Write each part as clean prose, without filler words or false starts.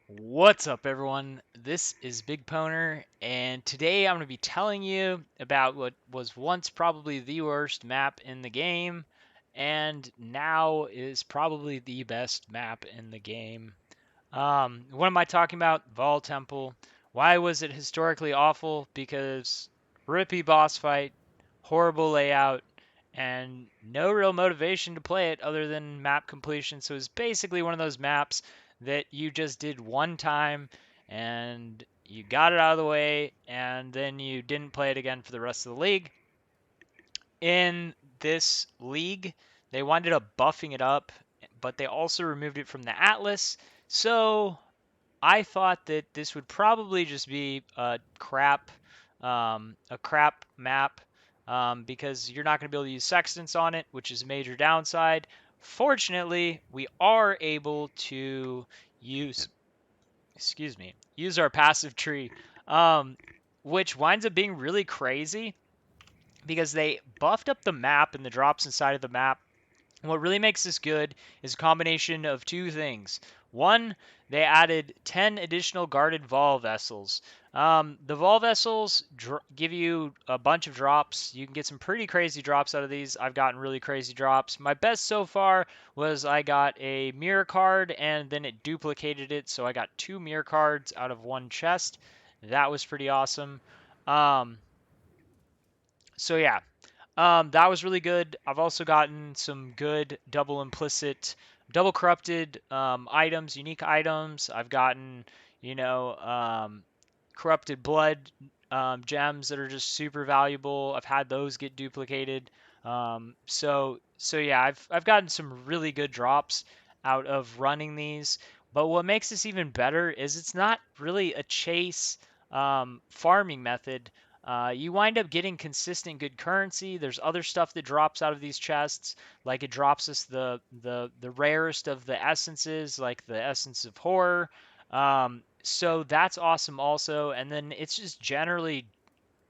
What's up, everyone? This is BigPowner, and today I'm going to be telling you about what was once probably the worst map in the game, and now is probably the best map in the game. What am I talking about? Vol Temple. Why was it historically awful? Because rippy boss fight, horrible layout, and no real motivation to play it other than map completion. So it's basically one of those maps that you just did one time and you got it out of the way, and then you didn't play it again for the rest of the league. In this league, they winded up buffing it up, but they also removed it from the Atlas. So I thought that this would probably just be a crap map, because you're not going to be able to use sextants on it, which is a major downside. Fortunately, we are able to use, use our passive tree, um, which winds up being really crazy because they buffed up the map and the drops inside of the map. What really makes this good is a combination of two things. One, they added 10 additional guarded Vol vessels. The Vol vessels give you a bunch of drops. You can get some pretty crazy drops out of these. I've gotten really crazy drops. My best so far was I got a mirror card and then it duplicated it, so I got two mirror cards out of one chest. That was pretty awesome. Um, so yeah, that was really good. I've also gotten some good double implicit, double corrupted items, unique items. I've gotten, you know, corrupted blood gems that are just super valuable. I've had those get duplicated. So yeah, I've gotten some really good drops out of running these. But what makes this even better is it's not really a chase farming method. You wind up getting consistent good currency. There's other stuff that drops out of these chests, like it drops us the rarest of the essences, like the essence of horror. So that's awesome also. And then it's just generally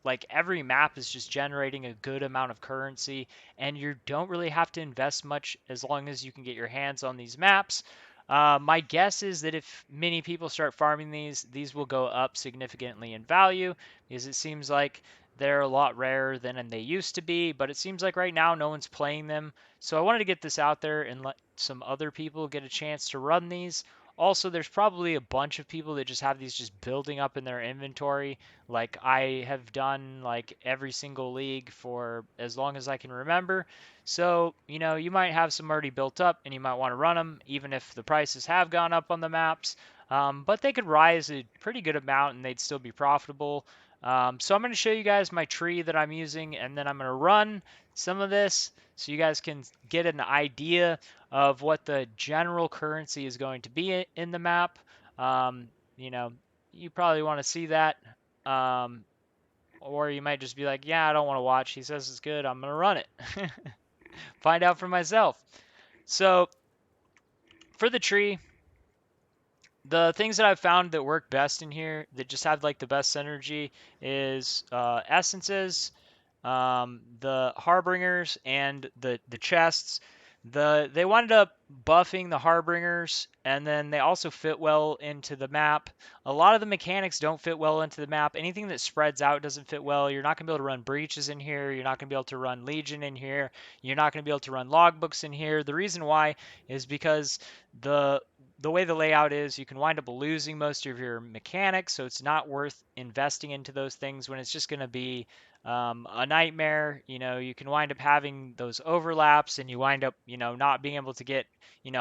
like every map is just generating a good amount of currency, and you don't really have to invest much as long as you can get your hands on these maps. My guess is that if many people start farming these will go up significantly in value because it seems like they're a lot rarer than they used to be, but it seems like right now no one's playing them. So I wanted to get this out there and let some other people get a chance to run these. Also, there's probably a bunch of people that just have these just building up in their inventory like I have done like every single league for as long as I can remember. So, you might have some already built up and you might want to run them even if the prices have gone up on the maps. But they could rise a pretty good amount and they'd still be profitable. So I'm going to show you guys my tree that I'm using, and then I'm going to run some of this so you guys can get an idea of what the general currency is going to be in the map. Um, you know, you probably want to see that. Um, or you might just be like, yeah, I don't want to watch. He says it's good. I'm going to run it. Find out for myself. So for the tree, the things that I've found that work best in here that just have like the best synergy is essences, the harbingers, and the chests. They wound up buffing the harbingers, and then they also fit well into the map. A lot of the mechanics don't fit well into the map. Anything that spreads out doesn't fit well. You're not going to be able to run breaches in here. You're not going to be able to run legion in here. You're not going to be able to run logbooks in here. The reason why is because the way the layout is, you can wind up losing most of your mechanics, so it's not worth investing into those things when it's just going to be a nightmare. You can wind up having those overlaps, and you wind up, not being able to get,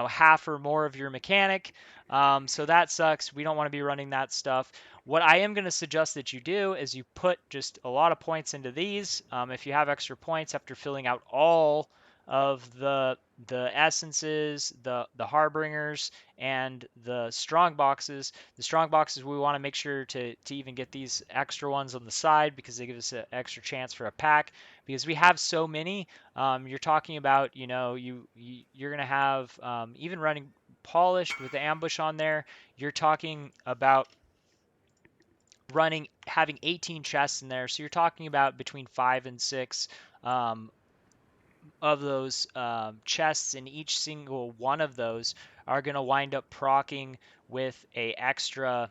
half or more of your mechanic. So that sucks. We don't want to be running that stuff. What I am going to suggest that you do is you put just a lot of points into these. If you have extra points after filling out all of the essences, the harbingers, and the strong boxes. The strong boxes, we want to make sure to even get these extra ones on the side because they give us an extra chance for a pack. Because we have so many, you're talking about, you're gonna have even running polished with the ambush on there. You're talking about having 18 chests in there, so you're talking about between 5 and 6 um, of those chests in each single one of those are going to wind up proccing with an extra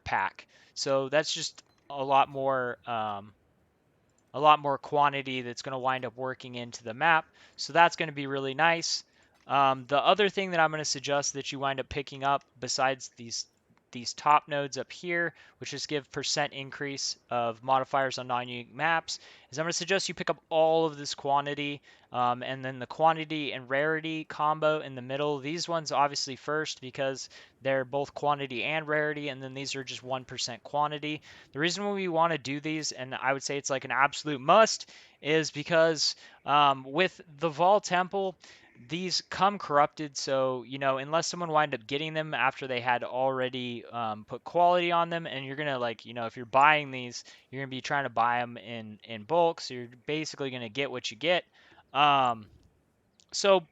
pack. So that's just a lot more quantity that's going to wind up working into the map. So that's going to be really nice. The other thing that I'm going to suggest that you wind up picking up besides these top nodes up here, which just give percent increase of modifiers on non-unique maps, is I'm going to suggest you pick up all of this quantity, and then the quantity and rarity combo in the middle. These ones obviously first because they're both quantity and rarity, and then these are just 1% quantity. The reason why we want to do these, and I would say it's like an absolute must, is because with the Vol Temple, these come corrupted. So, unless someone wind up getting them after they had already put quality on them, and you're going to, like, if you're buying these, you're going to be trying to buy them in bulk. So you're basically going to get what you get. So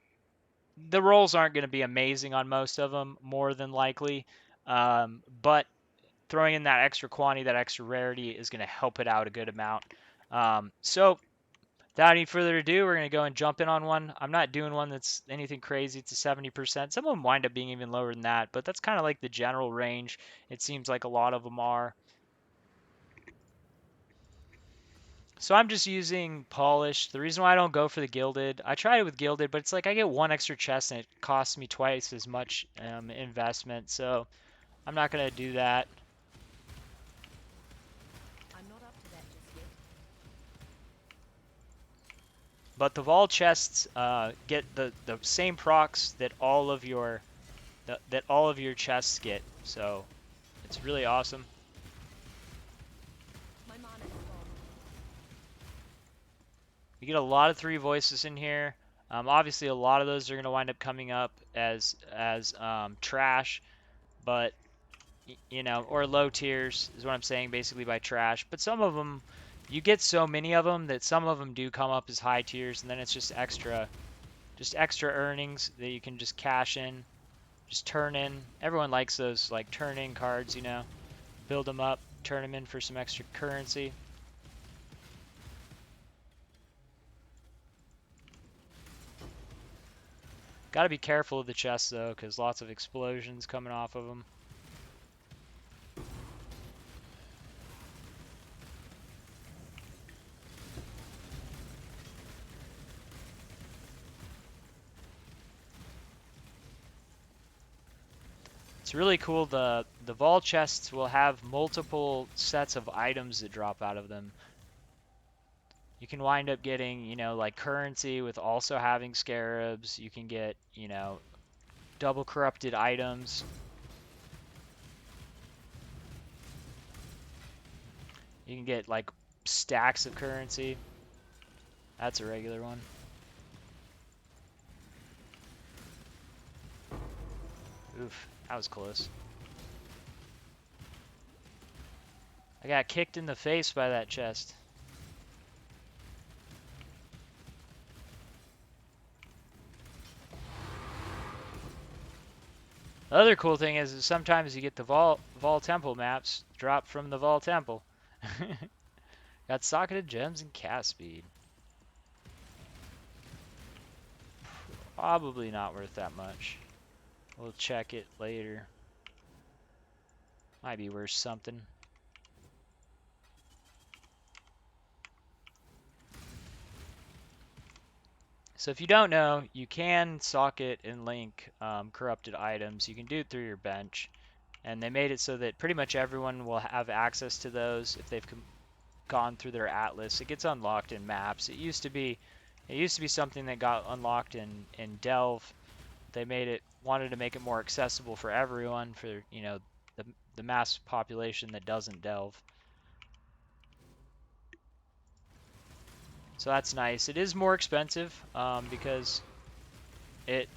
the rolls aren't going to be amazing on most of them, more than likely. But throwing in that extra quantity, that extra rarity is going to help it out a good amount. So without any further ado, we're going to go and jump in on one. I'm not doing one that's anything crazy. It's a 70%. Some of them wind up being even lower than that, but that's kind of like the general range. It seems like a lot of them are. So I'm just using polished. The reason why I don't go for the gilded, I tried it with gilded, but it's like I get one extra chest and it costs me twice as much investment. So I'm not going to do that. I'm not up to that just yet. But the Vol chests get the same procs that all of your chests get. So it's really awesome. My mana is gone. You get a lot of 3 voices in here. Obviously, a lot of those are going to wind up coming up as trash, but or low tiers is what I'm saying, basically by trash. But some of them, you get so many of them that some of them do come up as high tiers, and then it's just extra earnings that you can just cash in, just turn in. Everyone likes those like turn in cards, build them up, turn them in for some extra currency. Got to be careful of the chests though, because lots of explosions coming off of them. It's really cool. The Vol chests will have multiple sets of items that drop out of them. You can wind up getting, like currency with also having scarabs. You can get, double corrupted items. You can get like stacks of currency. That's a regular one. Oof, that was close. I got kicked in the face by that chest. The other cool thing is sometimes you get the Vol Temple maps drop from the Vol Temple. Got socketed gems and cast speed. Probably not worth that much. We'll check it later. Might be worth something. So if you don't know, you can socket and link corrupted items. You can do it through your bench. And they made it so that pretty much everyone will have access to those if they've gone through their atlas. It gets unlocked in maps. It used to be something that got unlocked in Delve. They wanted to make it more accessible for everyone, for the mass population that doesn't delve. So that's nice. It is more expensive because it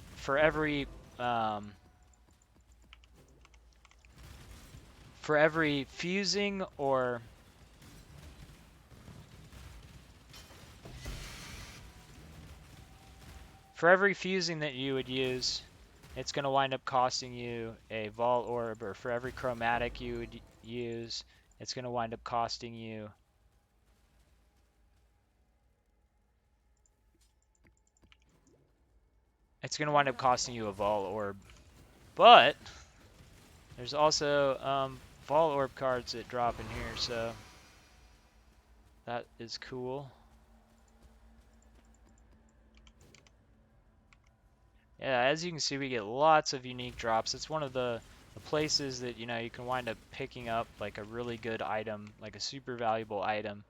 um, for every fusing or for every fusing that you would use, it's going to wind up costing you a Vault Orb, or for every chromatic you would use, it's going to wind up costing you it's going to I'm wind not up up to costing that you a just yet. Vol Orb. But there's also Vol Orb cards that drop in here, so that is cool. Yeah, as you can see, we get lots of unique drops. It's one of the places that, you know, you can wind up picking up like a really good item, like a super valuable item.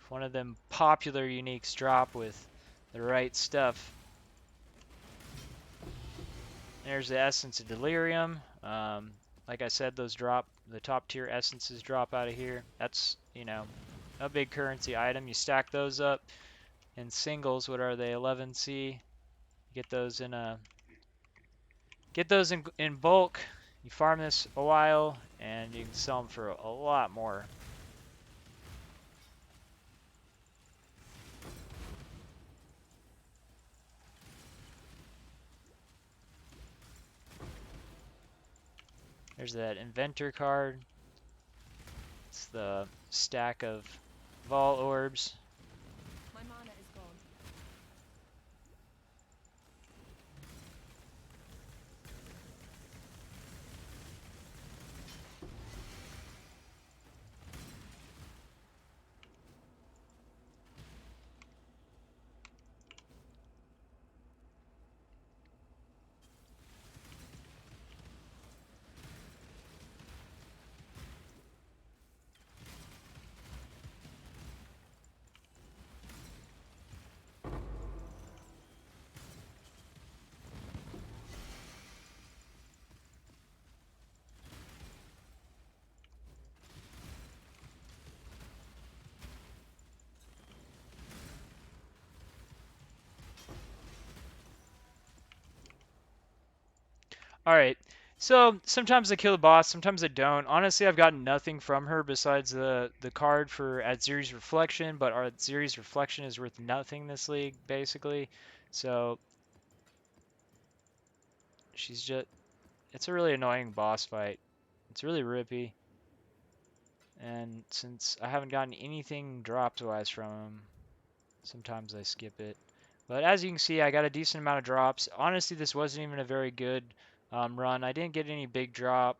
If one of them popular uniques drop with the right stuff. There's the Essence of Delirium. Like I said, those drop, the top tier essences drop out of here. That's, you know, a big currency item. You stack those up in singles. What are they? 11C. Get those in a in bulk. You farm this a while, and you can sell them for a lot more. There's that Inventor card. It's the stack of Vol Orbs. My mana is gone. Alright, so sometimes I kill the boss, sometimes I don't. Honestly, I've gotten nothing from her besides the card for Adziri's Reflection, but our Adziri's Reflection is worth nothing this league, basically. So, she's just... It's a really annoying boss fight. It's really rippy. And since I haven't gotten anything drops-wise from him, sometimes I skip it. But as you can see, I got a decent amount of drops. Honestly, this wasn't even a very good run. I didn't get any big drop.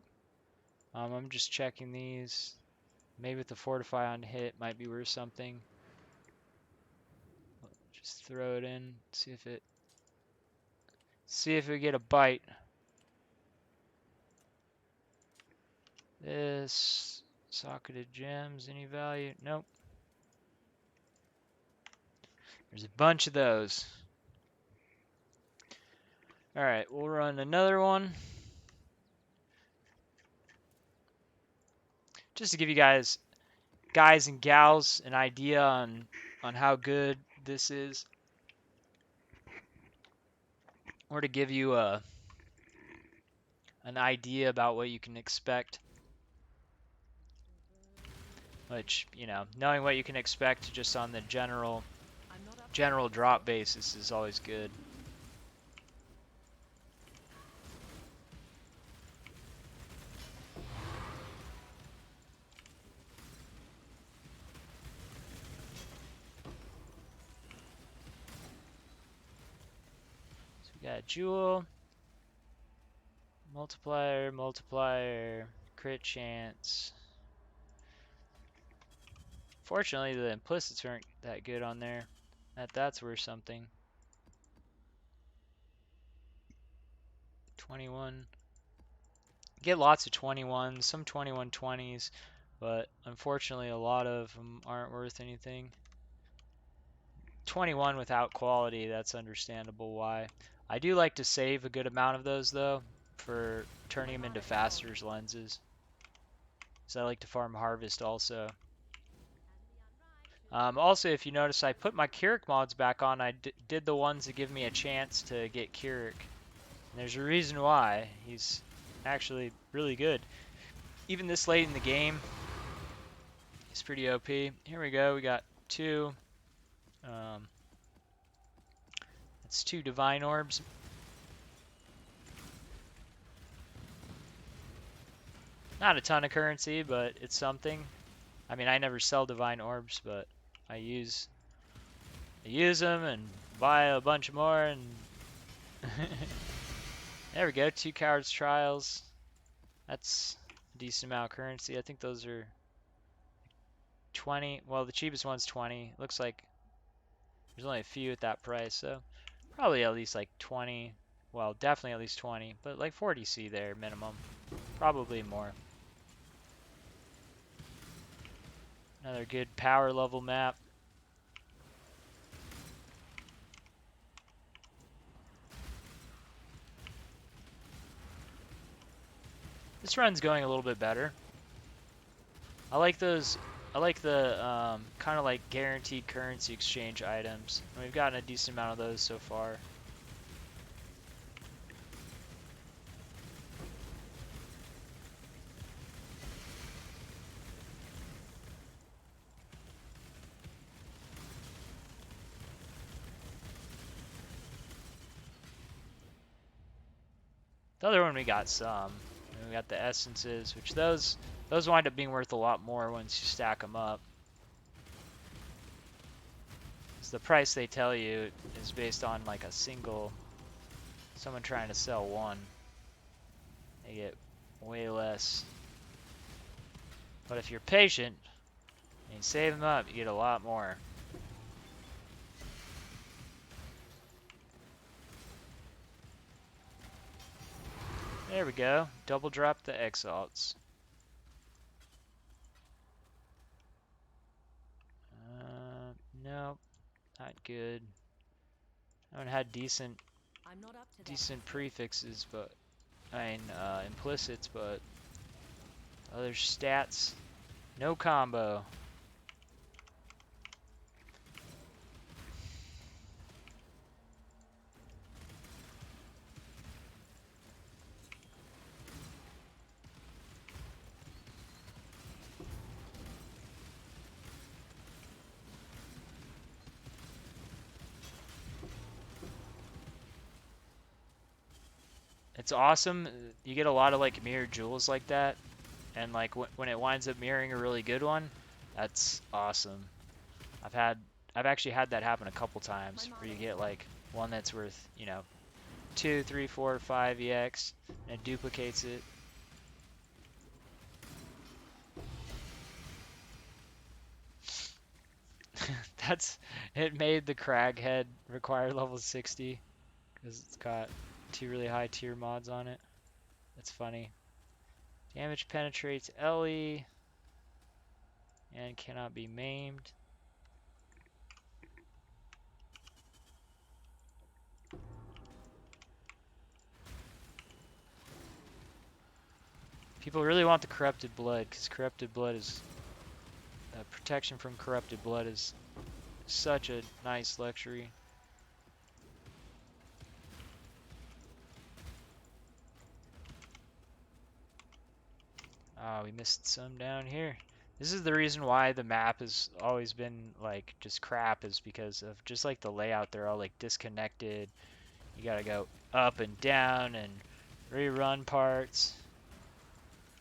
I'm just checking these. Maybe with the Fortify on hit might be worth something. Just throw it in, see if we get a bite. This socketed gems, any value? Nope. There's a bunch of those. All right, we'll run another one. Just to give you guys and gals an idea on how good this is, or to give you an idea about what you can expect. Which, you know, knowing what you can expect just on the general I'm not up to that just drop yet. basis is always good. So we got a jewel, multiplier, crit chance. Fortunately, the implicits aren't that good on there. That's worth something. 21. Get lots of 21s, some 21/20s, but unfortunately a lot of them aren't worth anything. 21 without quality, that's understandable why. I do like to save a good amount of those though for My turning them into mana is gone. faster's lenses. So I like to farm harvest also. Also, if you notice, I put my Keurig mods back on. I did the ones that give me a chance to get Keurig. And there's a reason why. He's actually really good. Even this late in the game, he's pretty OP. Here we go. We got two. Um, it's two Divine Orbs. Not a ton of currency, but it's something. I mean, I never sell Divine Orbs, but I use them, and buy a bunch more and there we go. 2 cowards trials. That's a decent amount of currency. I think those are 20. Well, the cheapest one's 20. Looks like there's only a few at that price, so probably at least like 20. Well, definitely at least 20, but like 40C there minimum. Probably more. Another good power level map. This run's going a little bit better. I like those. I like the kind of like guaranteed currency exchange items. And we've gotten a decent amount of those so far. The other one we got some. And we got the essences, which those wind up being worth a lot more once you stack them up. So the price they tell you is based on like a single, someone trying to sell one. They get way less. But if you're patient and you save them up, you get a lot more. There we go. Double drop the exalts. Nope, not good. I haven't had decent I'm not up to that. prefixes, but I mean implicits, but other stats, no combo. It's awesome. You get a lot of like mirrored jewels like that, and like when it winds up mirroring a really good one, that's awesome. I've had I've actually had that happen a couple times where you get like one that's worth, you know, 2, 3, 4, 5 EX and it duplicates it. That's it made the crag head require level 60 because it's got 2 really high tier mods on it. That's funny. Damage penetrates Ellie and cannot be maimed. People really want the corrupted blood because corrupted blood is protection from corrupted blood is such a nice luxury. Ah, we missed some down here. This is the reason why the map has always been like just crap, is because of just like the layout. They're all like disconnected. You gotta go up and down and rerun parts.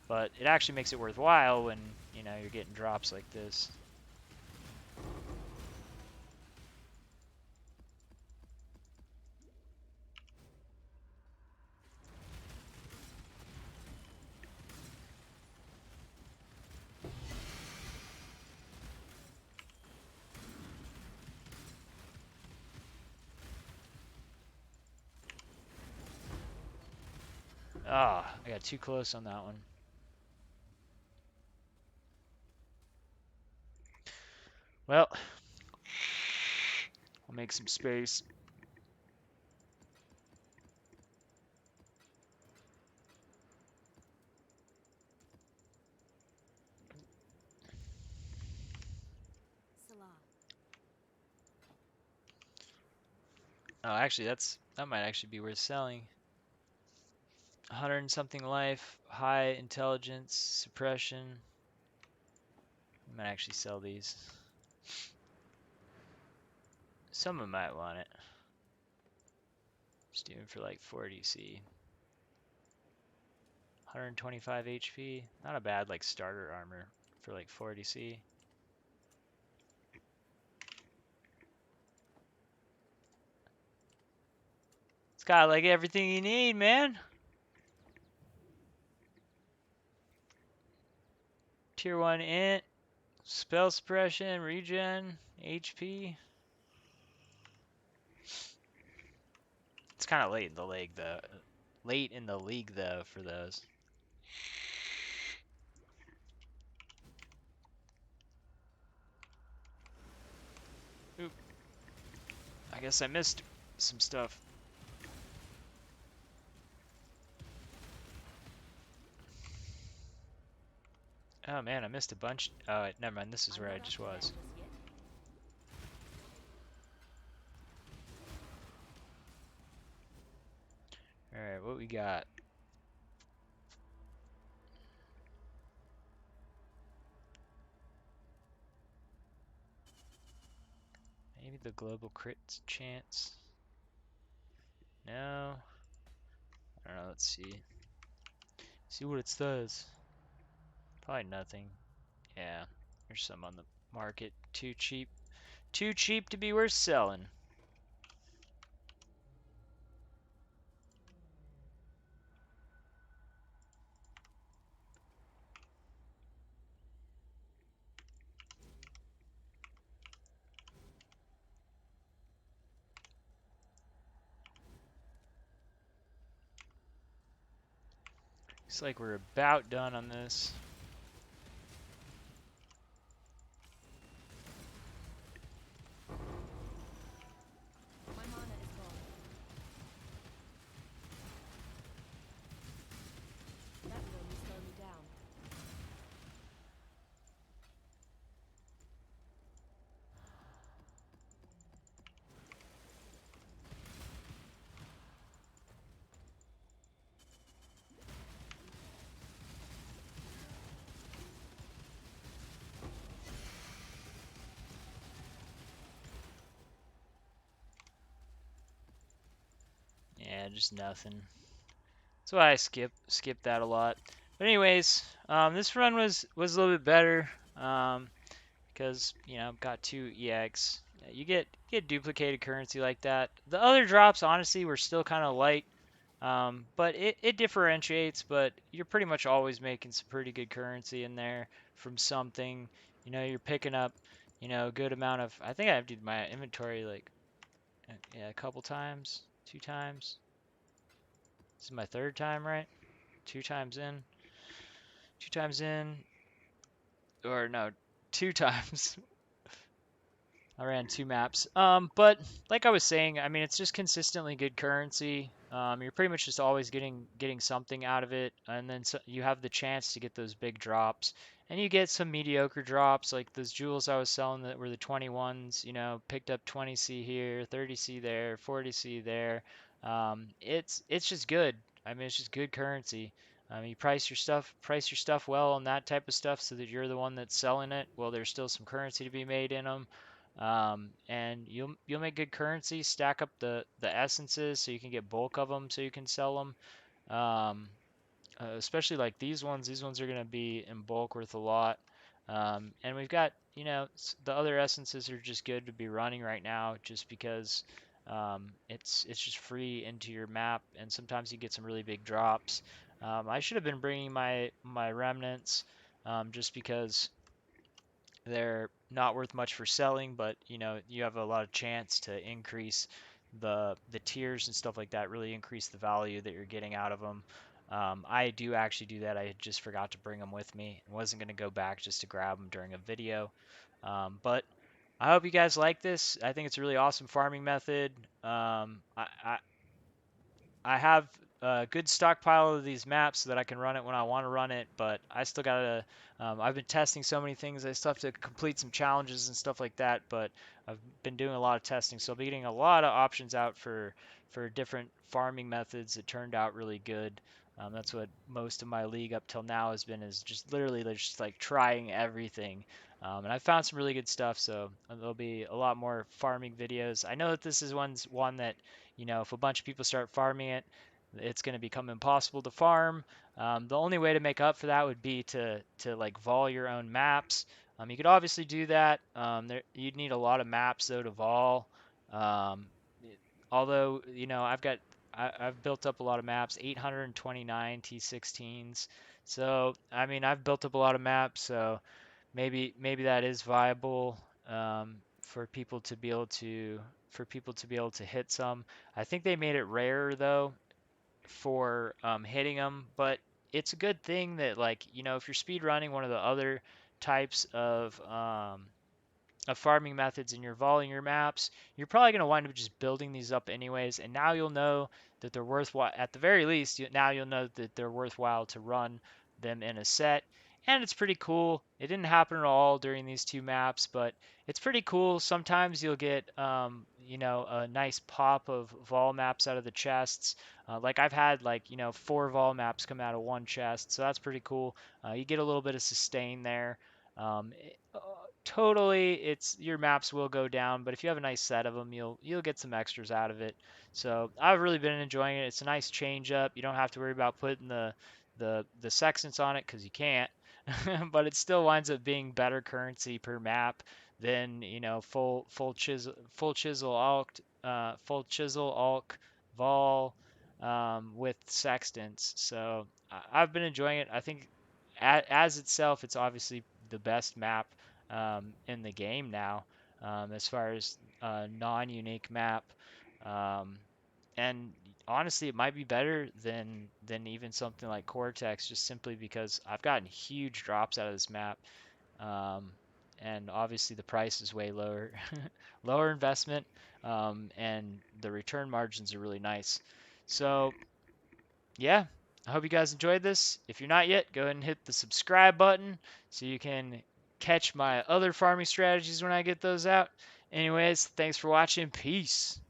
But it actually makes it worthwhile when, you know, you're getting drops like this. Ah, I got too close on that one. Well, I'll make some space. Salah. Oh, actually, that might actually be worth selling. 100 and something life, high intelligence, suppression. I might actually sell these. Someone might want it. Just doing for like 40C. 125 HP. Not a bad like starter armor for like 40C. got like everything you need, man. Tier 1 int, spell suppression, regen, HP. It's kind of late in the league though. Late in the league though for those. Oop. I guess I missed some stuff. Oh man, I missed a bunch. Oh, never mind. This is I'm where I not up just to that was. just yet. All right, what we got? Maybe the global crit chance. No. I don't know. Let's see. See what it says. Probably nothing. Yeah, there's some on the market. Too cheap. Too cheap to be worth selling. Looks like we're about done on this. My mana is gone. That will only slow me down. Yeah, just nothing. That's why I skip that a lot. But anyways, this run was a little bit better because got 2 EX. You get duplicated currency like that. The other drops honestly were still kind of light, but it differentiates. But you're pretty much always making some pretty good currency in there from something. You're picking up a good amount of. I think I emptied my inventory like yeah a couple times, 2 times. This is my third time, right? 2 times in. 2 times in. Or no, 2 times. I ran 2 maps. But like I was saying, I mean, it's just consistently good currency. You're pretty much just always getting something out of it, and then you have the chance to get those big drops, and you get some mediocre drops like those jewels I was selling that were the 21s. Picked up 20C here, 30C there, 40C there. It's just good. I mean, it's just good currency. You price your stuff well on that type of stuff so that you're the one that's selling it. Well, there's still some currency to be made in them. And you'll make good currency. Stack up the essences so you can get bulk of them so you can sell them. Um, Especially like these ones. These ones are gonna be in bulk worth a lot. And we've got the other essences are just good to be running right now just because it's just free into your map and sometimes you get some really big drops. I should have been bringing my remnants just because they're not worth much for selling, but you have a lot of chance to increase the tiers and stuff like that. Really increase the value that you're getting out of them. I do actually do that. I just forgot to bring them with me. I wasn't going to go back just to grab them during a video. But I hope you guys like this. I think it's a really awesome farming method. I have a good stockpile of these maps so that I can run it when I want to run it, but I still gotta. I've been testing so many things. I still have to complete some challenges and stuff like that, but I've been doing a lot of testing, so I'll be getting a lot of options out for different farming methods that turned out really good. That's what most of my league up till now has been, is just literally just like trying everything. And I found some really good stuff, so there'll be a lot more farming videos. I know that this is one that if a bunch of people start farming it, it's going to become impossible to farm. The only way to make up for that would be to like vol your own maps. You could obviously do that. You'd need a lot of maps though to vol. Um, although I've got I've built up a lot of maps, 829 T16s. So I mean, I've built up a lot of maps. So maybe that is viable for people to be able to hit some. I think they made it rare though for hitting them, but it's a good thing that like if you're speed running one of the other types of farming methods and you're volleying your maps, you're probably going to wind up just building these up anyways. And now you'll know that they're worthwhile. At the very least, now you'll know that they're worthwhile to run them in a set. And it's pretty cool. It didn't happen at all during these two maps, but it's pretty cool. Sometimes you'll get, a nice pop of vol maps out of the chests. Like I've had like, 4 vol maps come out of one chest, so that's pretty cool. You get a little bit of sustain there. Um, Totally, it's your maps will go down, but if you have a nice set of them, you'll get some extras out of it. So I've really been enjoying it. It's a nice change up. You don't have to worry about putting the sextants on it because you can't, but it still winds up being better currency per map than full chisel alk vol with sextants. So I've been enjoying it. I think as itself, it's obviously the best map in the game now, as far as non-unique map. Um, and honestly, it might be better than even something like Cortex, just simply because I've gotten huge drops out of this map. Um, and obviously the price is way lower, lower investment, and the return margins are really nice. So yeah, I hope you guys enjoyed this. If you're not yet, go ahead and hit the subscribe button so you can catch my other farming strategies when I get those out. Anyways, thanks for watching. Peace.